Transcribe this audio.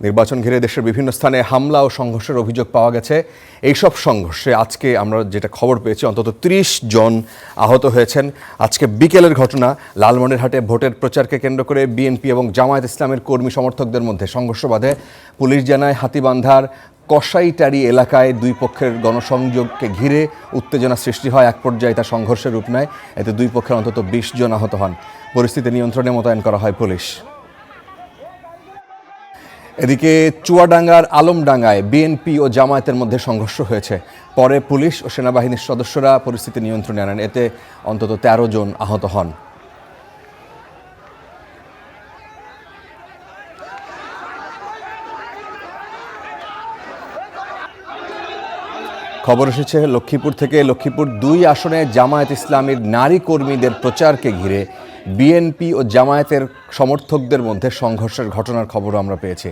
নির্বাচন ঘিরে দেশের বিভিন্ন স্থানে হামলা ও সংঘর্ষের অভিযোগ পাওয়া গেছে। এইসব সংঘর্ষে আজকে আমরা যেটা খবর পেয়েছি অন্তত ৩০ জন আহত হয়েছেন। আজকে বিকেলের ঘটনা, লালমনিরহাটে ভোটের প্রচারকে কেন্দ্র করে বিএনপি এবং জামায়াত ইসলামের কর্মী সমর্থকদের মধ্যে সংঘর্ষ বাধে। পুলিশ জানায় হাতীবান্ধার কসাইটারি এলাকায় দুই পক্ষের গণসংযোগকে ঘিরে উত্তেজনা সৃষ্টি হয়। এক পর্যায়ে তা সংঘর্ষের রূপ নেয়। এতে দুই পক্ষের অন্তত ২০ জন আহত হন। পরিস্থিতি নিয়ন্ত্রণে মোতায়েন করা হয় পুলিশ। এদিকে চুয়াডাঙ্গার আলমডাঙ্গায় বিএনপি ও জামায়াতের মধ্যে সংঘর্ষ হয়েছে। পরে পুলিশ ও সেনাবাহিনীর সদস্যরা পরিস্থিতি নিয়ন্ত্রণে আনেন। এতে অন্তত ১৩ জন আহত হন। খবর এসেছে লক্ষ্মীপুর থেকে। লক্ষ্মীপুর ২ আসনে জামায়াত ইসলামীর নারী কর্মীদের প্রচারকে ঘিরে বিএনপি ও জামায়াতের সমর্থকদের মধ্যে সংঘর্ষের ঘটনার খবরও আমরা পেয়েছি।